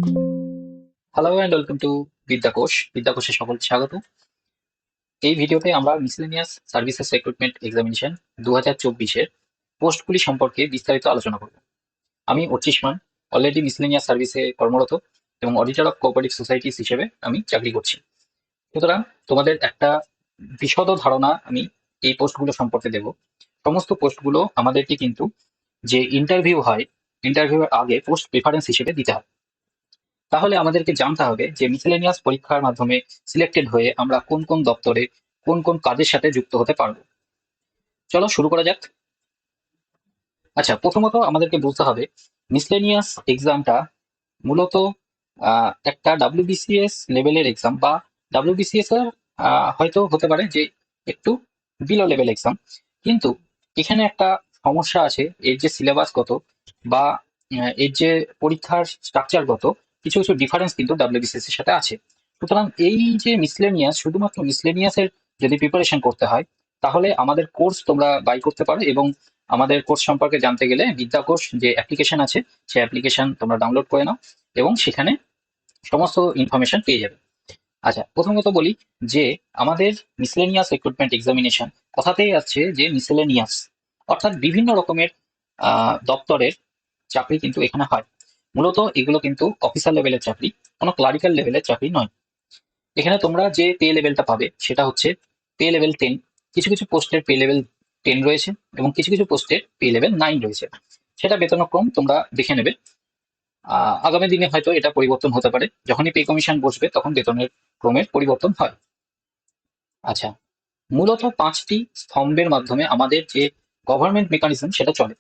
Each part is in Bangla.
হ্যালো অ্যান্ড ওয়েলকাম টু বিদ্যাকোষে সকলকে স্বাগত। এই ভিডিওতে আমরা মিসেলেনিয়াস সার্ভিসেস রিক্রুটমেন্ট এক্সামিনেশন 2024-এর পোস্টগুলি সম্পর্কে বিস্তারিত আলোচনা করব। আমি অর্চিষ্মান, অলরেডি মিসেলেনিয়াস সার্ভিসে কর্মরত এবং অডিটর অফ কোঅপারেটিভ সোসাইটিস হিসেবে আমি চাকরি করছি। সুতরাং তোমাদের একটা বিশদ ধারণা আমি এই পোস্টগুলো সম্পর্কে দেব। সমস্ত পোস্টগুলো আমাদেরকে কিন্তু যে ইন্টারভিউ হয়, ইন্টারভিউয়ের আগে পোস্ট প্রেফারেন্স হিসেবে দিতে হয়। তাহলে আমাদেরকে জানতে হবে যে মিসেলেনিয়াস পরীক্ষার মাধ্যমে সিলেক্টেড হয়ে আমরা কোন কোন দপ্তরে কোন কোন কাজের সাথে যুক্ত হতে পারবো। চলো শুরু করা যাক। আচ্ছা, প্রথমত আমাদেরকে বুঝতে হবে মিসেলেনিয়াস এক্সামটা মূলত একটা ডাব্লিউবিসিএস লেভেলের এক্সাম বা ডাব্লিউবিসিএস এর হয়তো হতে পারে যে একটু বিলো লেভেল এক্সাম, কিন্তু এখানে একটা সমস্যা আছে। এর যে সিলেবাসগত বা এর যে পরীক্ষার স্ট্রাকচারগত কিছু কিছু ডিফারেন্স কিন্তু ডাব্লিউবিসিএস এর সাথে আছে। সুতরাং এই যে মিসলেনিয়াস, শুধুমাত্র মিসলেনিয়াসের যদি প্রিপারেশন করতে হয় তাহলে আমাদের কোর্স তোমরা বাই করতে পারো, এবং আমাদের কোর্স সম্পর্কে জানতে গেলে বিদ্যাকোষ যে অ্যাপ্লিকেশন আছে সেই অ্যাপ্লিকেশন তোমরা ডাউনলোড করে নাও এবং সেখানে সমস্ত ইনফরমেশন পেয়ে যাবে। আচ্ছা, প্রথমত বলি যে আমাদের মিসেলেনিয়াস রিক্রুটমেন্ট এক্সামিনেশন কথাতেই আছে যে মিসেলেনিয়াস, অর্থাৎ বিভিন্ন রকমের দপ্তরের চাকরি কিন্তু এখানে হয়। মূলত এগুলো কিন্তু অফিসার লেভেলের চাকরি, কোনো ক্লারিক্যাল লেভেলের চাকরি নয়। এখানে তোমরা যে পে লেভেলটা পাবে সেটা হচ্ছে পে লেভেল 10। কিছু কিছু পোস্টের পে লেভেল 10 রয়েছে এবং কিছু কিছু পোস্টের পে লেভেল 9 রয়েছে। সেটা বেতনক্রম তোমরা দেখে নেবে। আগামী দিনে হয়তো এটা পরিবর্তন হতে পারে, যখনই পে কমিশন বসবে তখন বেতনের ক্রমের পরিবর্তন হয়। আচ্ছা, মূলত 5টি স্তম্ভের মাধ্যমে আমাদের যে গভর্নমেন্ট মেকানিজম সেটা চলে।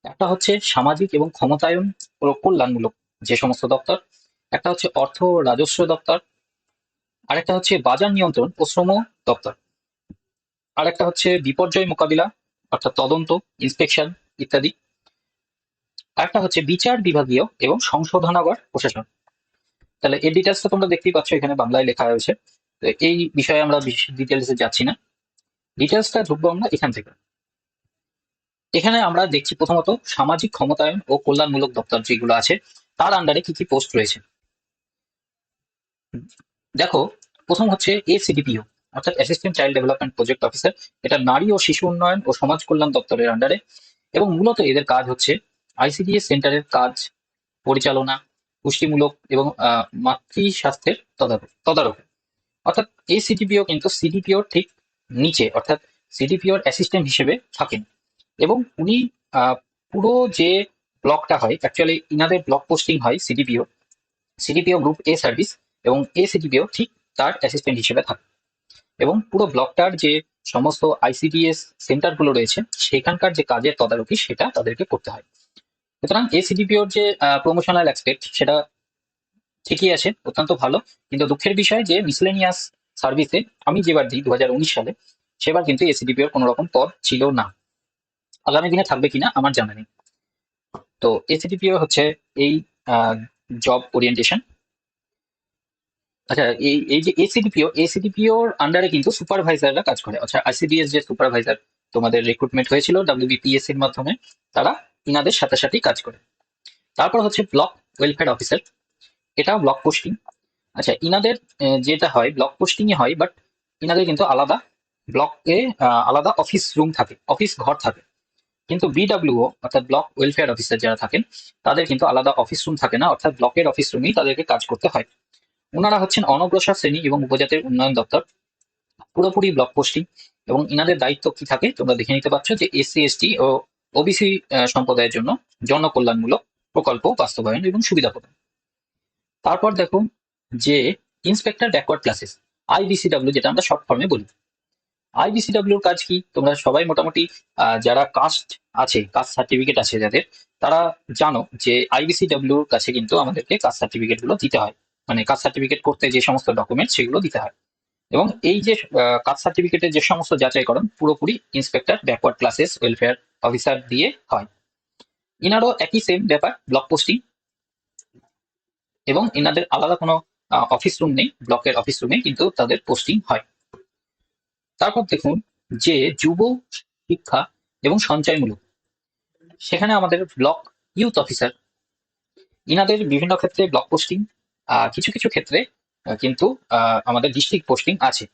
একটা হচ্ছে সামাজিক এবং ক্ষমতায়ন ও কল্যাণমূলক যে সমস্ত দপ্তর, একটা হচ্ছে অর্থ ও রাজস্ব দপ্তর, আরেকটা হচ্ছে বাজার নিয়ন্ত্রণ ও শ্রম দপ্তর, আরেকটা হচ্ছে বিপর্যয় মোকাবিলা অর্থাৎ তদন্ত, ইন্সপেকশন ইত্যাদি, আরেকটা হচ্ছে বিচার বিভাগীয় এবং সংশোধনাগার প্রশাসন। তাহলে এই ডিটেলসটা তোমরা দেখতেই পাচ্ছ, এখানে বাংলায় লেখা রয়েছে। তো এই বিষয়ে আমরা ডিটেলসে যাচ্ছি না, ডিটেলসটা ঢুকবো আমরা এখান থেকে। এখানে আমরা দেখছি প্রথমত সামাজিক ক্ষমতায়ন ও কল্যাণমূলক দপ্তর যেগুলো আছে তার আন্ডারে কি কি পোস্ট রয়েছে। দেখো, প্রথম হচ্ছে এসিডিপিও অর্থাৎ assistant child development project officer. এটা নারী ও শিশু উন্নয়ন ও সমাজ কল্যাণ দপ্তরের আন্ডারে, এবং মূলত এদের কাজ হচ্ছে আইসিডিএস সেন্টারের কাজ পরিচালনা, পুষ্টিমূলক এবং মাতৃ স্বাস্থ্যের তদারক। অর্থাৎ এই সিডিপিও কিন্তু সিডিপিওর ঠিক নিচে, অর্থাৎ সিডিপিওর অ্যাসিস্ট্যান্ট হিসেবে থাকেন, এবং উনি আহ, পুরো যে ব্লকটা হয়, অ্যাকচুয়ালি ইনাদের ব্লক পোস্টিং হয় CDPO, CDPO group a service, এবং এ সিডিপিও ঠিক তার অ্যাসিস্ট্যান্ট হিসেবে থাকে, এবং পুরো ব্লকটার যে সমস্ত আইসিডিএস সেন্টারগুলো রয়েছে সেখানকার যে কাজের তদারকি সেটা তাদেরকে করতে হয়। সুতরাং এ সিডিপিওর যে প্রমোশনাল অ্যাসপেক্ট সেটা ঠিকই আছে, অত্যন্ত ভালো। কিন্তু দুঃখের বিষয় যে মিসলেনিয়াস সার্ভিসে আমি যেবার দিই 2019 সালে, সেবার কিন্তু এসিডিপিওর কোনো রকম পদ ছিল না। আগামী দিনে থাকবে কিনা আমার জানা নেই। তো এসিডিপিও হচ্ছে এই জব ওরিয়েন্টেশন। আচ্ছা, এই এই যে এসিডিপিওর আন্ডারে কিন্তু সুপারভাইজাররা কাজ করে। আচ্ছা, আইসিডিএস যে সুপারভাইজার তোমাদের রিক্রুটমেন্ট হয়েছিল ডাব্লিউবিপিএসসির মাধ্যমে, তারা ইনাদের সাথে সাথেই কাজ করে। তারপর হচ্ছে ব্লক ওয়েলফেয়ার অফিসার, এটাও ব্লক পোস্টিং। আচ্ছা, ইনাদের যেটা হয় ব্লক পোস্টিংই হয়, বাট ইনাদের কিন্তু আলাদা ব্লকে আলাদা অফিস রুম থাকে, অফিস ঘর থাকে। কিন্তু বিডব্লিউও অর্থাৎ ব্লক ওয়েলফেয়ার অফিসার যারা থাকেন তাদের কিন্তু আলাদা অফিস রুম থাকে না, অর্থাৎ ব্লকের অফিস রুমেই তাদেরকে কাজ করতে হয়। ওনারা হচ্ছেন অনগ্রসর শ্রেণী এবং উপজাতির উন্নয়ন দপ্তর, পুরোপুরি ব্লক পোস্টিং। এবং ইনাদের দায়িত্ব কি থাকে তোমরা দেখে নিতে পারছো যে এসসি এসটি ও ওবিসি সম্প্রদায়ের জন্য জনকল্যাণমূলক প্রকল্প বাস্তবায়ন এবং সুবিধা প্রদান। তারপর দেখো যে ইন্সপেক্টর ব্যাকওয়ার্ড ক্লাসেস, আইবিসিডব্লিউ যেটা আমরা শর্ট ফর্মে বলি। আইবিসিডব্লিউর কাজ কি তোমরা সবাই মোটামুটি যারা কাস্ট আছে, কাস্ট সার্টিফিকেট আছে যাদের, তারা জানো যে আইবিসিডব্লিউর কাছে কিন্তু আমাদেরকে কাস্ট সার্টিফিকেট গুলো দিতে হয়। মানে কাস্ট সার্টিফিকেট করতে যে সমস্ত ডকুমেন্ট সেগুলো দিতে হয়, এবং এই যে কাস্ট সার্টিফিকেটের যে সমস্ত যাচাইকরণ পুরোপুরি inspector backward classes welfare officer দিয়ে হয়। ইনারও একই সেম ব্যাপার, ব্লক পোস্টিং, এবং ইনাদের আলাদা কোনো অফিস রুম নেই, ব্লকের অফিস রুমে কিন্তু তাদের পোস্টিং হয়। তারপর দেখুন যে যুব শিক্ষা এবং সঞ্চয়মূলক, সেখানে আমাদের ব্লক ইউথ অফিসার, ইনাদের বিভিন্ন ক্ষেত্রে ব্লক পোস্টিং, কিছু কিছু ক্ষেত্রে কিন্তু আমাদের ডিস্ট্রিক্ট পোস্টিং আছে।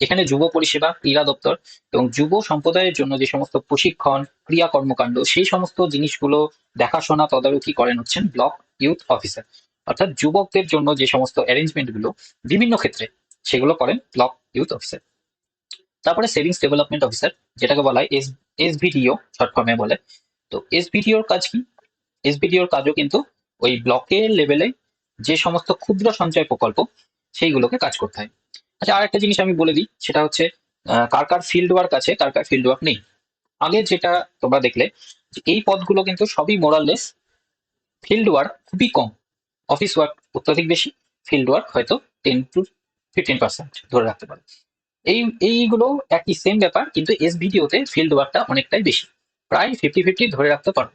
এখানে যুব পরিষেবা, ক্রীড়া দপ্তর এবং যুব সম্প্রদায়ের জন্য যে সমস্ত প্রশিক্ষণ, ক্রিয়া কর্মকাণ্ড, সেই সমস্ত জিনিসগুলো দেখাশোনা তদারকি করেন হচ্ছেন ব্লক ইউথ অফিসার। অর্থাৎ যুবকদের জন্য যে সমস্ত অ্যারেঞ্জমেন্ট গুলো বিভিন্ন ক্ষেত্রে সেগুলো করেন ব্লক ইউথ অফিসার। তারপরে সেভিংস ডেভেলপমেন্ট অফিসার, যেটাকে বলা হয় এসভিডিও শর্ট ফর্মে বলে। তো এসভিডিওর কাজ কি? এসভিডিওর কাজও কিন্তু ওই ব্লকের লেভেলে যে সমস্ত ক্ষুদ্র সঞ্চয় প্রকল্প সেইগুলোকে কাজ করতে হয়। আচ্ছা, আর একটা জিনিস আমি বলে দিই, সেটা হচ্ছে কার কার ফিল্ড ওয়ার্ক আছে, কার কার ফিল্ড ওয়ার্ক নেই। আগে যেটা তোমরা দেখলে যে এই পদগুলো কিন্তু সবই মোরাললেস, ফিল্ড ওয়ার্ক খুবই কম, অফিস ওয়ার্ক অত্যধিক বেশি, ফিল্ড ওয়ার্ক হয়তো 10 to 15% ধরে রাখতে পারো। এইগুলো একই সেম ব্যাপার, কিন্তু এসভিডিওতে ফিল্ড ওয়ার্কটা অনেকটাই বেশি, প্রায় 50-50 ধরে রাখতে পারো।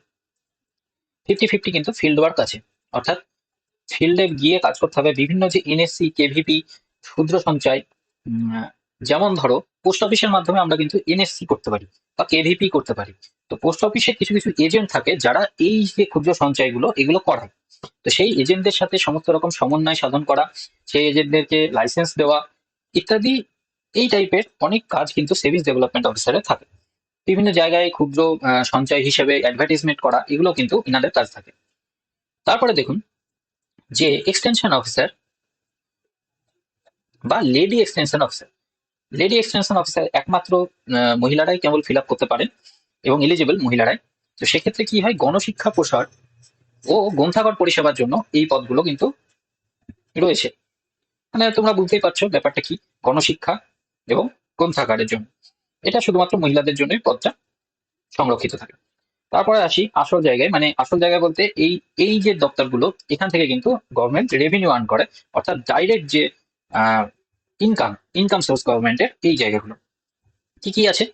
50-50 কিন্তু ফিল্ড ওয়ার্ক আছে, অর্থাৎ ফিল্ডে গিয়ে কাজ করতে হবে। বিভিন্ন যে এনএসসি, কেভিপি, ক্ষুদ্র সঞ্চয়, যেমন ধরো পোস্ট অফিসের মাধ্যমে আমরা কিন্তু এনএসসি করতে পারি বা কেভিপি করতে পারি। তো পোস্ট অফিসে কিছু কিছু এজেন্ট থাকে যারা এই যে ক্ষুদ্র সঞ্চয়গুলো এগুলো করায়। তো সেই এজেন্টদের সাথে সমস্ত রকম সমন্বয় সাধন করা, সেই এজেন্টদেরকে লাইসেন্স দেওয়া ইত্যাদি, এই টাইপের অনেক কাজ কিন্তু সেভিংস ডেভেলপমেন্ট অফিসারের থাকে। বিভিন্ন জায়গায় ক্ষুদ্র সঞ্চয় হিসেবে অ্যাডভার্টাইজমেন্ট করা, এগুলো কিন্তু ইনাদের কাজ থাকে। তারপরে দেখুন যে এক্সটেনশন অফিসার বা lady extension officer. Lady extension officer একমাত্র মহিলারাই কেবল ফিল আপ করতে পারেন এবং এলিজিবল মহিলারাই। তো সেক্ষেত্রে কি হয়, গণশিক্ষা প্রসার ও গ্রন্থাগার পরিষেবার জন্য এই পদগুলো কিন্তু রয়েছে। মানে তোমরা বুঝতেই পারছো ব্যাপারটা কি, গণশিক্ষা এবং গ্রন্থাগারের জন্য এটা শুধুমাত্র মহিলাদের জন্যই পদটা সংরক্ষিত থাকে। তারপরে আসি আসল জায়গায়, মানে আসল জায়গায় বলতে এই এই যে দপ্তরগুলো, এখান থেকে কিন্তু গভর্নমেন্ট রেভিনিউ আর্ন করে, অর্থাৎ ডাইরেক্ট যে ইনকাম ইনকাম সোর্স গভর্নমেন্টের এই জায়গাগুলো কি কি আছে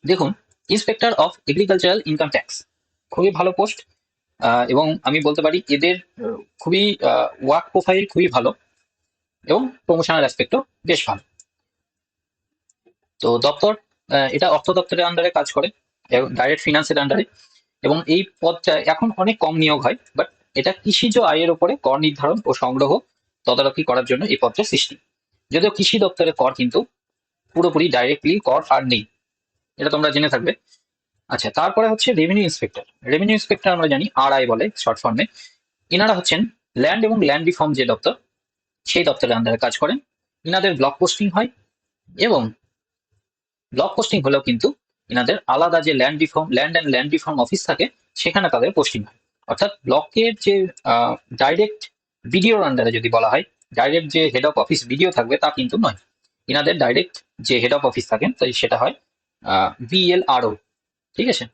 দেখুন। Inspector of agricultural income tax, খুবই ভালো পোস্ট, এবং আমি বলতে পারি এদের খুবই ওয়ার্ক প্রোফাইল খুবই ভালো এবং প্রমোশনাল অ্যাসপেক্টও বেশ ভালো। তো দপ্তর এটা অর্থ দপ্তরের আন্ডারে কাজ করে, ডাইরেক্ট ফিনান্সের আন্ডারে, এবং এই পদটা এখন অনেক কম নিয়োগ হয়, বাট এটা কৃষিজ আয়ের উপরে কর নির্ধারণ ও সংগ্রহ তদারকি করার জন্য এই পদটা সৃষ্টি। যদিও কৃষি দপ্তরের কর কিন্তু পুরোপুরি ডাইরেক্টলি কর আর নেই, এটা তোমরা জেনে থাকবে। আচ্ছা, তারপরে হচ্ছে রেভিনিউ ইন্সপেক্টর। রেভিনিউ ইন্সপেক্টর আমরা জানি আরআই বলে শর্ট ফর্মে। ইনারা হচ্ছেন ল্যান্ড এবং ল্যান্ড রিফর্ম যে দপ্তর, সেই দপ্তরের আন্ডারে কাজ করেন। ইনাদের ব্লক পোস্টিং হয় এবং ব্লক পোস্টিং হলেও কিন্তু ইনাদের আলাদা যে land and land reform office থাকে, সেখানে তাদের পোস্টিং হয়। অর্থাৎ ব্লকের যে ডাইরেক্ট বিডিওর আন্ডারে যদি বলা হয়, ডাইরেক্ট যে হেড অফ অফিস বিডিও থাকবে তা কিন্তু নয়। ইনাদের ডাইরেক্ট যে হেড অফ অফিস থাকেন তাই সেটা হয় বিএলআরও, ঠিক আছে।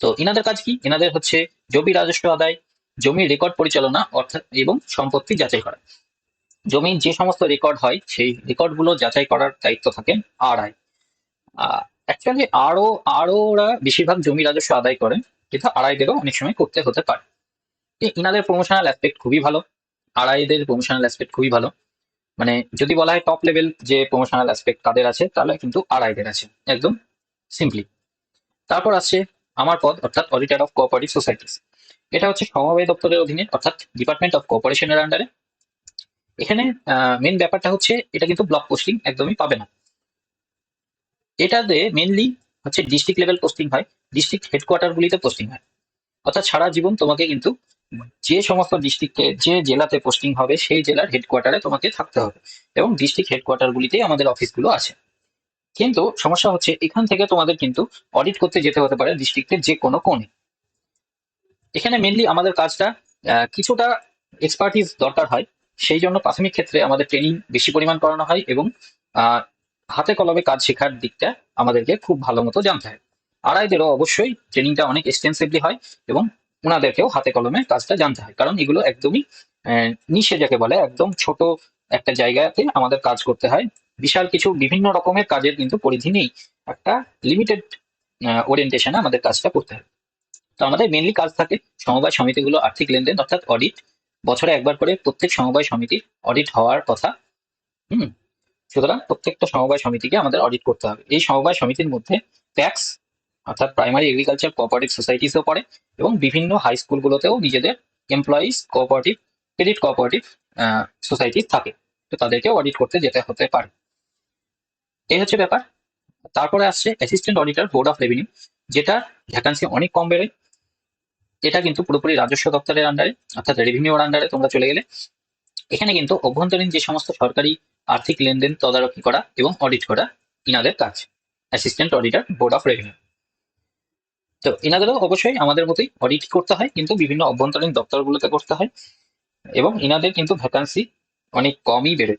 তো ইনাদের কাজ কি, ইনাদের হচ্ছে জমি রাজস্ব আদায়, জমির রেকর্ড পরিচালনা অর্থাৎ এবং সম্পত্তি যাচাই করা। জমির যে সমস্ত রেকর্ড হয় সেই রেকর্ড গুলো যাচাই করার দায়িত্ব থাকেন আরআই। অ্যাকচুয়ালি আরও ওরা বেশিরভাগ জমি রাজস্ব আদায় করেন, কিন্তু আড়াইদেরও অনেক সময় করতে হতে পারে। ইনাদের প্রমোশনাল অ্যাসপেক্ট খুবই ভালো, আড়াইদের প্রমোশনাল অ্যাসপেক্ট খুবই ভালো। মানে যদি বলা হয় টপ লেভেল যে প্রমোশনাল অ্যাসপেক্ট কাদের আছে, তাহলে কিন্তু আড়াইদের আছে একদম সিম্পলি। তারপর আসছে আমার পদ, অর্থাৎ অডিটর অফ কোঅপারেটিভ সোসাইটিস। এটা হচ্ছে সমবায় দপ্তরের অধীনে, অর্থাৎ ডিপার্টমেন্ট অফ কোঅপারেশনের আন্ডারে। এখানে মেন ব্যাপারটা হচ্ছে এটা কিন্তু ব্লক পোস্টিং একদমই পাবে না, এটাতে মেনলি হচ্ছে ডিস্ট্রিক্ট লেভেল পোস্টিং হয়, ডিস্ট্রিক্ট হেডকোয়ার্টার গুলিতে পোস্টিং হয়। অর্থাৎ সারা জীবন তোমাকে কিন্তু যে সমস্ত ডিস্ট্রিক্টে যে জেলাতে পোস্টিং হবে সেই জেলার হেডকোয়ার্টারে তোমাকে থাকতে হবে, এবং ডিস্ট্রিক্ট হেডকোয়ার্টার গুলিতেই আমাদের অফিসগুলো আছে। কিন্তু সমস্যা হচ্ছে এখান থেকে তোমাদের কিন্তু অডিট করতে যেতে হতে পারে ডিস্ট্রিক্টের যে কোনো কোণে। এখানে মেনলি আমাদের কাজটা কিছুটা এক্সপার্টিস দরকার হয়, সেই জন্য প্রাথমিক ক্ষেত্রে আমাদের ট্রেনিং বেশি পরিমাণ করানো হয়, এবং আহ, হাতে কলমে কাজ শেখার দিকটা আমাদেরকে খুব ভালো মতো জানতে হয়। আড়াইদেরও অবশ্যই ট্রেনিংটা অনেক এক্সটেন্সিভলি হয়, এবং ওনাদেরকেও হাতে কলমে কাজটা জানতে হয়, কারণ এগুলো একদমই নিশে যাকে বলে, একদম ছোট একটা জায়গাতে আমাদের কাজ করতে হয়। বিশাল কিছু বিভিন্ন রকমের কাজের কিন্তু পরিধি নেই, একটা লিমিটেড ওরিয়েন্টেশনে আমাদের কাজটা করতে হয়। তো আমাদের মেনলি কাজ থাকে সমবায় সমিতিগুলো আর্থিক লেনদেন অর্থাৎ অডিট, বছরে একবার করে প্রত্যেক সমবায় সমিতির অডিট হওয়ার কথা। হুম, সুতরাং প্রত্যেকটা সমবায় সমিতিকে আমাদের অডিট করতে হবে। এই সমবায় সমিতির মধ্যে ট্যাক্স অর্থাৎ প্রাইমারি এগ্রিকালচার কোঅপারেটিভ সোসাইটিসও পড়ে, এবং বিভিন্ন হাই স্কুলগুলোতেও নিজেদের employees cooperative, credit cooperative societies থাকে, তো তাদেরকে অডিট করতে যেতে হতে পারে। এই হচ্ছে ব্যাপার। তারপরে আসছে assistant auditor board of revenue, যেটা ভ্যাকান্সি অনেক কম বেড়ে। এটা কিন্তু পুরোপুরি রাজস্ব দপ্তরের আন্ডারে, অর্থাৎ রেভিনিউর আন্ডারে তোমরা চলে গেলে। এখানে কিন্তু অভ্যন্তরীণ যে সমস্ত সরকারি আর্থিক লেনদেন তদারকি করা এবং অডিট করা ইনাদের কাজ, assistant auditor board of revenue. তো ইনাদেরও অবশ্যই আমাদের মতোই অডিট করতে হয়, কিন্তু বিভিন্ন অভ্যন্তরীণ দপ্তরগুলোতে করতে হয়, এবং ইনাদের কিন্তু ভ্যাকান্সি অনেক কমই বেড়ে।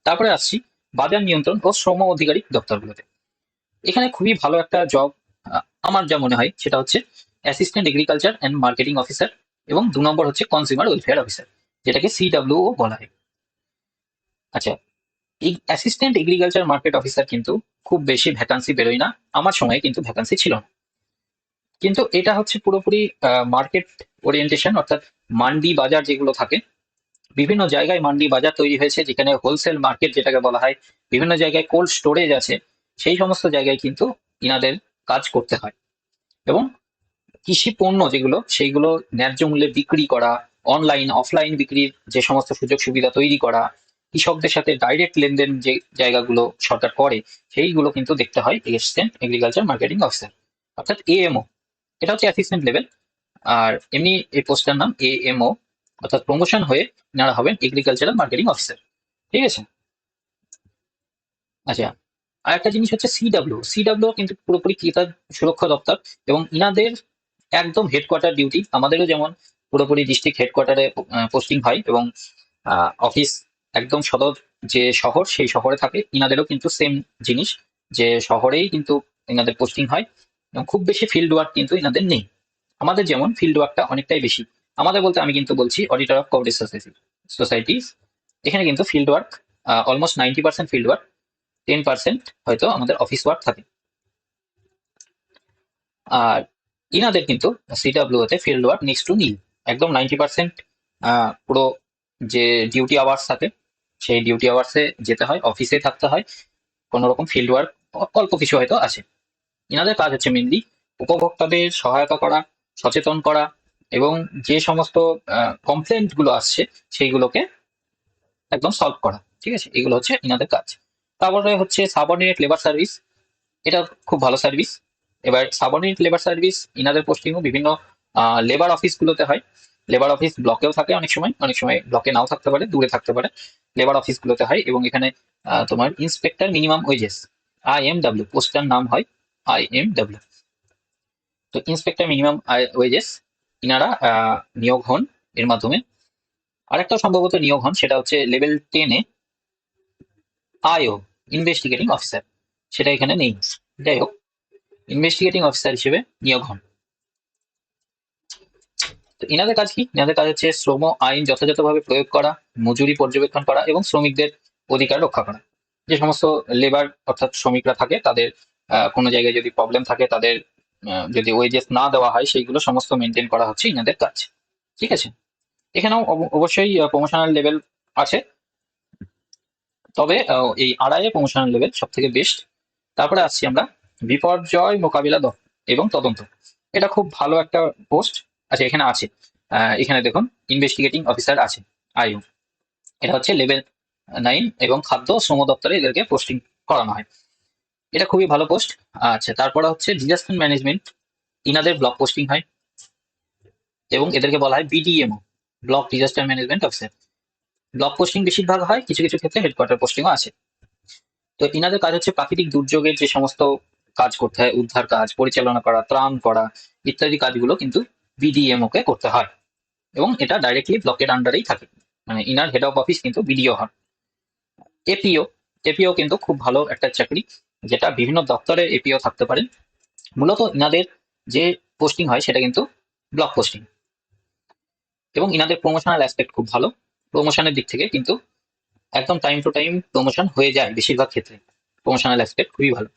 তারপরে আসছি বাজার নিয়ন্ত্রণ ও শ্রম আধিকারিক দপ্তরগুলোতে। এখানে খুবই ভালো একটা জব আমার যা মনে হয় সেটা হচ্ছে assistant agriculture and marketing officer, এবং 2 নম্বর হচ্ছে কনজিউমার ওয়েলফেয়ার অফিসার, যেটাকে CWO বলা হয়। আচ্ছা, এই অ্যাসিস্ট্যান্ট এগ্রিকালচার মার্কেট অফিসার কিন্তু খুব বেশি ভ্যাকান্সি বেরোয় না, আমার সময়ে কিন্তু ভ্যাকান্সি ছিল না। কিন্তু এটা হচ্ছে পুরোপুরি মার্কেট ওরিয়েন্টেশন, অর্থাৎ মান্ডি বাজার যেগুলো থাকে, বিভিন্ন জায়গায় মান্ডি বাজার তৈরি হয়েছে, যেখানে হোলসেল মার্কেট যেটাকে বলা হয়, বিভিন্ন জায়গায় কোল্ড স্টোরেজ আছে, সেই সমস্ত জায়গায় কিন্তু ইনাদের কাজ করতে হয়। এবং কৃষি পণ্য যেগুলো, সেইগুলো ন্যায্য মূল্যে বিক্রি করা, অনলাইন অফলাইন বিক্রির যে সমস্ত সুযোগ সুবিধা তৈরি করা, কৃষকদের সাথে ডাইরেক্ট লেনদেন যে জায়গাগুলো সরকার করে, সেইগুলো কিন্তু দেখতে হয় অ্যাসিস্ট্যান্ট এগ্রিকালচার মার্কেটিং অফিসার, অর্থাৎ AMO। এটা হচ্ছে অ্যাসিস্ট্যান্ট লেভেল। আর এমনি এই পোস্টটার নাম AMO, অর্থাৎ প্রমোশন হয়ে এনারা হবেন এগ্রিকালচারাল মার্কেটিং অফিসার। ঠিক আছে। আচ্ছা, আর একটা জিনিস হচ্ছে সিডাব্লিউ কিন্তু পুরোপুরি ক্রেতা সুরক্ষা দপ্তর, এবং ইনাদের একদম হেডকোয়ার্টার ডিউটি, আমাদেরও যেমন পুরোপুরি ডিস্ট্রিক্ট হেডকোয়ার্টারে পোস্টিং হয়, এবং অফিস একদম সদর যে শহর সেই শহরে থাকে, ইনাদেরও কিন্তু সেম জিনিস, যে শহরেই কিন্তু ইনাদের পোস্টিং হয়, এবং খুব বেশি ফিল্ড ওয়ার্ক কিন্তু ইনাদের নেই। আমাদের যেমন ফিল্ড ওয়ার্কটা অনেকটাই বেশি। আমাদের বলতে আমি কিন্তু বলছি অডিটর অফ কোঅপারেটিভ সোসাইটিস। এখানে কিন্তু field work almost 90% field work, 10% হয়তো আমাদের অফিস ওয়ার্ক থাকে। আর ইনাদের কিন্তু CWO তে ফিল্ড ওয়ার্ক নেক্সট টু নীল, একদম 90% পুরো যে ডিউটি আওয়ার্স থাকে, সেই ডিউটি আওয়ার্সে যেতে হয়, অফিসে থাকতে হয়, কোনো রকম ফিল্ড ওয়ার্ক অল্প কিছু হয়তো আছে। ইনাদের কাজ হচ্ছে মেনলি উপভোক্তাদের সহায়তা করা, সচেতন করা, এবং যে সমস্ত কমপ্লেন্ট গুলো আসছে সেইগুলোকে একদম সলভ করা। ঠিক আছে, এগুলো হচ্ছে ইনাদের কাজ। তারপরে হচ্ছে সাবঅর্ডিনেট লেবার সার্ভিস, এটা খুব ভালো সার্ভিস। এবার সাবঅর্ডিনেট লেবার সার্ভিস ইনাদের পোস্টিংও বিভিন্ন লেবার অফিসগুলোতে হয়। লেবার অফিস ব্লকেও থাকে, অনেক সময় অনেক সময় ব্লকে নাও থাকতে পারে, দূরে থাকতে পারে, লেবার অফিসগুলোতে হয়। এবং এখানে তোমার inspector minimum wages, IMW, poster নাম হয় IMW। তো ইন্সপেক্টর মিনিমাম ওয়েজেস ইনারা নিয়োগ হন এর মাধ্যমে। আরেকটা সম্ভবত নিয়োগ হন, সেটা হচ্ছে লেভেল 10-এ IO, ইনভেস্টিগেটিং অফিসার, সেটা এখানে নেই। যাই হোক, ইনভেস্টিগেটিং অফিসার হিসেবে নিয়োগ হন। তো ইনাদের কাজ কি? ইনাদের কাজ হচ্ছে শ্রম আইন যথাযথভাবে প্রয়োগ করা, মজুরি পর্যবেক্ষণ করা, এবং শ্রমিকদের অধিকার রক্ষা করা। যে সমস্ত লেবার অর্থাৎ শ্রমিকরা থাকে, তাদের কোনো জায়গায় যদি প্রবলেম থাকে, তাদের যদি ওয়েজেস না দেওয়া হয়, সেইগুলো সমস্ত মেনটেন করা হচ্ছে ইনাদের কাজ। ঠিক আছে। এখানেও অবশ্যই প্রমোশনাল লেভেল আছে, তবে এই RIA প্রমোশনাল লেভেল সব থেকে বেস্ট। তারপরে আসছি আমরা বিপর্যয় মোকাবিলা এবং তদন্ত। এটা খুব ভালো একটা পোস্ট। আচ্ছা, এখানে আছে, এখানে দেখুন ইনভেস্টিগেটিং অফিসার আছে, IO। এটা হচ্ছে লেভেল 9, এবং খাদ্য ও শ্রম দপ্তরে এদেরকে পোস্টিং করানো হয়। এটা খুবই ভালো পোস্ট। আচ্ছা, তারপরে হচ্ছে ডিজাস্টার ম্যানেজমেন্ট, ইনাদের ব্লক পোস্টিং হয়, এবং এদেরকে বলা হয় BDMO, block disaster management officer. Block posting বেশিরভাগ হয়, কিছু কিছু ক্ষেত্রে হেডকোয়ার্টার পোস্টিংও আছে। তো ইনাদের কাজ হচ্ছে প্রাকৃতিক দুর্যোগের যে সমস্ত কাজ করতে হয়, উদ্ধার কাজ, পরিচালনা করা, ত্রাণ করা ইত্যাদি কাজগুলো কিন্তু BDMO কে করতে হয়, এবং এটা ডাইরেক্টলি ব্লকের আন্ডারেই থাকে, মানে ইনার হেড অফ অফিস কিন্তু BDO হন। এপিও, এপিও কিন্তু খুব ভালো একটা চাকরি, যেটা বিভিন্ন দপ্তরে এপিও থাকতে পারেন। মূলত ইনাদের যে পোস্টিং হয় সেটা কিন্তু ব্লক পোস্টিং, এবং ইনাদের প্রমোশনাল অ্যাসপেক্ট খুব ভালো। প্রমোশনের দিক থেকে কিন্তু একদম টাইম টু টাইম প্রমোশন হয়ে যায় বেশিরভাগ ক্ষেত্রে, প্রমোশনাল অ্যাসপেক্ট খুবই ভালো।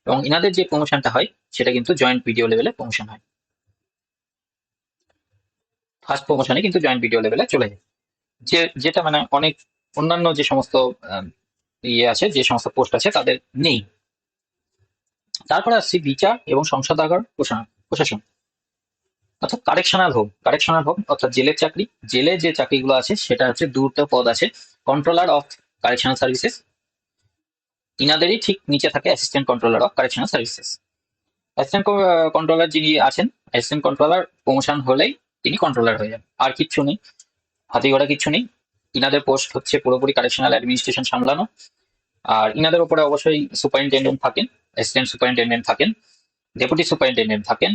এবং ইনাদের যে প্রমোশনটা হয় সেটা কিন্তু জয়েন্ট BDO লেভেলে প্রমোশন হয়, ফার্স্ট প্রমোশনে কিন্তু জয়েন্ট BDO লেভেলে চলে যায়, যেটা মানে অনেক অন্যান্য যে সমস্ত ইয়ে আছে, যে সমস্ত পোস্ট আছে তাদের নেই। তারপরে আসছি বিচার এবং সংসদাগার প্রশাসন অর্থাৎ কারেকশনাল হোম অর্থাৎ জেলের চাকরি। জেলে যে চাকরিগুলো আছে সেটা হচ্ছে দুটো পদ আছে, কন্ট্রোলার অফ কারেকশনাল সার্ভিসেস, ইনাদেরই ঠিক নিচে থাকে assistant controller of correctional services. Assistant controller যিনি আছেন, অ্যাসিস্ট্যান্ট কন্ট্রোলার প্রমোশন হলেই তিনি কন্ট্রোলার হয়ে যান, আর কিচ্ছু নেই, হাতি ঘোড়া কিচ্ছু নেই। ইনাদের পোস্ট হচ্ছে পুরোপুরি কারেকশনাল অ্যাডমিনিস্ট্রেশন সামলানো, আর ইনাদের উপরে অবশ্যই সুপারিনটেন্ডেন্ট থাকেন, অ্যাসিস্ট্যান্ট সুপারিনটেন্ডেন্ট থাকেন, ডেপুটি সুপারিনটেন্ডেন্ট থাকেন,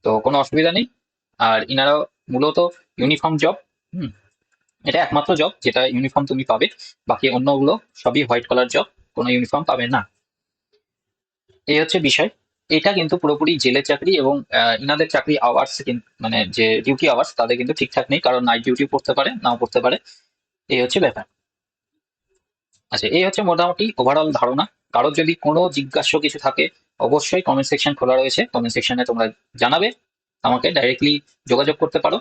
তো কোনো অসুবিধা নেই। আর ইনারা মূলত ইউনিফর্ম জব, হুম, এটা একমাত্র জব যেটা ইউনিফর্ম তুমি পাবে, বাকি অন্যগুলো সবই হোয়াইট কলার জব, কোনো ইউনিফর্ম পাবে না। এই হচ্ছে বিষয়। এটা কিন্তু পুরোপুরি জেলের চাকরি, এবং ইনাদের চাকরি আওয়ার্স মানে যে ডিউটি আওয়ার্স তাদের কিন্তু ঠিকঠাক নেই, কারণ নাইট ডিউটি পড়তে পারে, নাও পড়তে পারে। এই হচ্ছে ব্যাপার। আচ্ছা, এই হচ্ছে মোটামুটি ওভারঅল ধারণা। কারোর যদি কোনো জিজ্ঞাস্য কিছু থাকে, অবশ্যই কমেন্ট সেকশন খোলা রয়েছে, কমেন্ট সেকশনে তোমরা জানাবে, আমাকে ডাইরেক্টলি যোগাযোগ করতে পারো।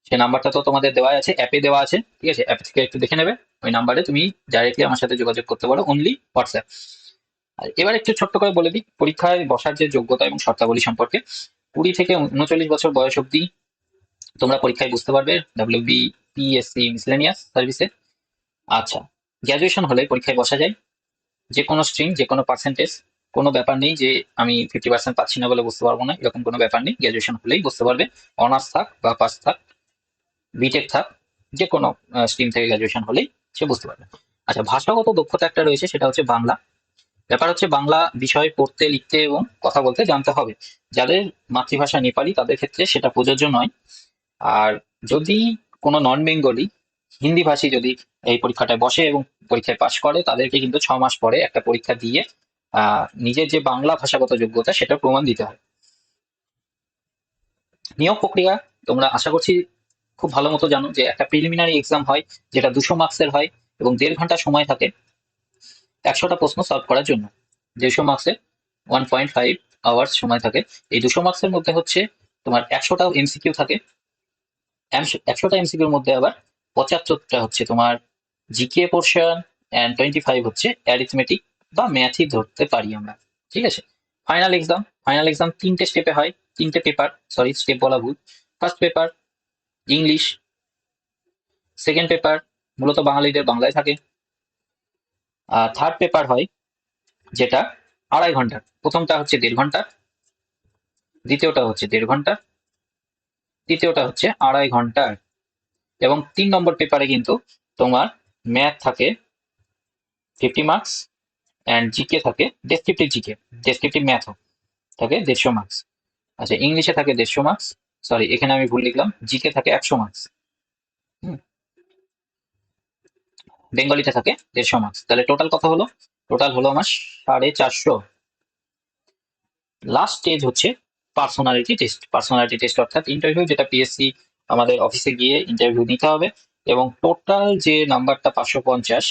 সেই নাম্বারটা তো তোমাদের দেওয়া আছে, অ্যাপে দেওয়া আছে, ঠিক আছে? অ্যাপ থেকে একটু দেখে নেবে, ওই নাম্বারে তুমি ডাইরেক্টলি আমার সাথে যোগাযোগ করতে পারো, অনলি হোয়াটসঅ্যাপ। আর এবার একটু ছোট্ট করে বলে দিই পরীক্ষায় বসার যে যোগ্যতা এবং শর্তাবলী সম্পর্কে। 20 থেকে 39 বছর বয়স অবধি তোমরা পরীক্ষায় বুঝতে পারবে WBPSC মিসলেনিয়াস সার্ভিসে। আচ্ছা, গ্র্যাজুয়েশন হলে পরীক্ষায় বসা যায়, যে কোনো স্ট্রিম, যে কোনো পার্সেন্টেজ, কোনো ব্যাপার নেই যে আমি 50% পাচ্ছি না বলে বুঝতে পারবো না, এরকম কোনো ব্যাপার নেই। গ্র্যাজুয়েশন হলেই বুঝতে পারবে, অনার্স থাক বা পাস থাক, বিটেক থাক, যে কোনো স্ট্রিম থেকে গ্র্যাজুয়েশন হলেই সে বুঝতে পারবে। আচ্ছা, ভাষাগত দক্ষতা একটা রয়েছে, সেটা হচ্ছে বাংলা। ব্যাপার হচ্ছে বাংলা বিষয় পড়তে, লিখতে এবং কথা বলতে জানতে হবে। যাদের মাতৃভাষা নেপালি তাদের ক্ষেত্রে সেটা প্রযোজ্য নয়। আর যদি কোনো নন বেঙ্গলি হিন্দি ভাষী যদি এই পরীক্ষাটায় বসে এবং পরীক্ষায় পাশ করে, তাদেরকে কিন্তু 6 মাস পরে একটা পরীক্ষা দিয়ে নিজের যে বাংলা ভাষাগত যোগ্যতা সেটা প্রমাণ দিতে হয়। নিয়োগ প্রক্রিয়া তোমরা আশা করছি খুব ভালো মতো জানো, যে একটা প্রিলিমিনারি এক্সাম হয়, যেটা 200 মার্কসের হয়, এবং 1.5 ঘন্টা সময় থাকে 100টা প্রশ্ন সলভ করার জন্য। 150 মার্কসে 1.5 আওয়ার্স সময় থাকে। এই 200 মার্কসের মধ্যে হচ্ছে তোমার 100টা এমসিকিউ থাকে, 100টা এমসিকিউর মধ্যে আবার 75টা হচ্ছে তোমার জিকে পোর্শন, অ্যান্ড 25 হচ্ছে অ্যারিথমেটিক বা ম্যাথই ধরতে পারি আমরা, ঠিক আছে? ফাইনাল এক্সাম 3টে স্টেপে হয়, 3টে পেপার, সরি স্টেপ বলা ভুল। First paper English, second paper মূলত বাঙালিদের বাংলায় থাকে, আর থার্ড পেপার হয় যেটা 2.5 ঘন্টার। প্রথমটা হচ্ছে 1.5 ঘন্টার, দ্বিতীয়টা হচ্ছে 1.5 ঘন্টার, তৃতীয়টা হচ্ছে 2.5 ঘন্টার। এবং 3 নম্বর পেপারে কিন্তু তোমার ম্যাথ থাকে 50 মার্কস, অ্যান্ড জিকে থাকে ডেসক্রিপটিভ ম্যাথ থাকে 150 মার্কস। আচ্ছা, ইংলিশে থাকে 150 মার্কস, সরি এখানে আমি ভুল লিখলাম, জিকে থাকে 100 মার্কস, বেঙ্গলিতে থাকে 150 মার্কস। তাহলে টোটাল হলো আমার 450। লাস্ট স্টেজ হচ্ছে পার্সোনালিটি টেস্ট অর্থাৎ ইন্টারভিউ, যেটা পিএসসি আমাদের অফিসে গিয়ে ইন্টারভিউ নিতে হবে। এবং টোটাল যে নাম্বারটা 550,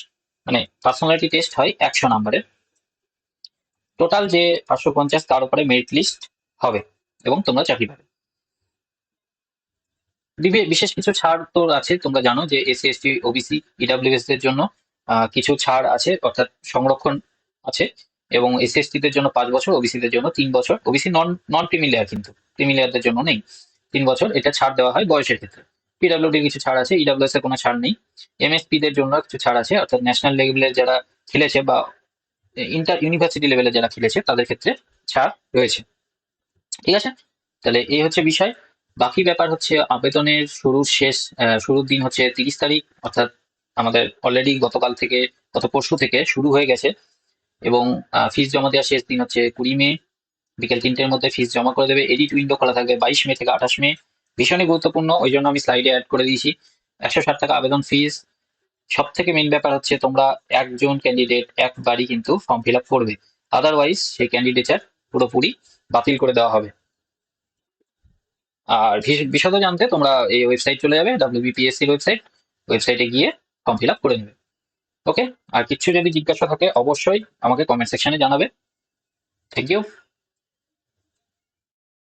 মানে পার্সোনালিটি টেস্ট হয় 100 নাম্বারের, টোটাল যে 550 তার উপরে মেরিট লিস্ট হবে এবং তোমরা চাকরি পাবে। বিশেষ কিছু ছাড় তো আছে, তোমরা জানো যে এসসি এসটি ওবিসি ইডাব্লিউএস এর জন্য কিছু ছাড় আছে, অর্থাৎ সংরক্ষণ আছে। এবং এসসি এসটি দের জন্য 5 বছর, ওবিসি দের জন্য 3 বছর, ওবিসি নন নন ক্রিমিলিয়ার, কিন্তু ক্রিমিলিয়ারদের জন্য নেই, 3 বছর এটা ছাড় দেওয়া হয় বয়সের ক্ষেত্রে। পিডাব্লিউডি কিছু ছাড় আছে, ইডাব্লিউএস এর কোনো ছাড় নেই। এমএসপি দের জন্য কিছু ছাড় আছে, অর্থাৎ ন্যাশনাল লেভেলের যারা খেলেছে বা ইন্টার ইউনিভার্সিটি লেভেলে যারা খেলেছে তাদের ক্ষেত্রে ছাড় রয়েছে, ঠিক আছে? তাহলে এই হচ্ছে বিষয়। বাকি ব্যাপার হচ্ছে আবেদনের শুরুর দিন হচ্ছে 30 তারিখ, অর্থাৎ আমাদের অলরেডি গত পরশু থেকে শুরু হয়ে গেছে। এবং ফিস জমা দেওয়ার শেষ দিন হচ্ছে 20 মে, বিকেল 3টের মধ্যে ফিস জমা করে দেবে। এডিট উইন্ডো খোলা থাকবে 22 মে থেকে 28 মে। ভীষণই গুরুত্বপূর্ণ, ওই জন্য আমি স্লাইডে অ্যাড করে দিয়েছি। 160 টাকা আবেদন ফিস। সব থেকে মেইন ব্যাপার হচ্ছে তোমরা একজন ক্যান্ডিডেট একবারই কিন্তু ফর্ম ফিল আপ করবে, আদারওয়াইজ সেই ক্যান্ডিডেটের পুরোপুরি বাতিল করে দেওয়া হবে। আর বিশদ জানতে তোমরা এই ওয়েবসাইট চলে যাবে, WBPSC ওয়েবসাইটে গিয়ে ফর্ম ফিল আপ করে নেবে। ওকে, আর কিছু যদি জিজ্ঞাসা থাকে অবশ্যই আমাকে কমেন্ট সেকশনে জানাবে। Thank you.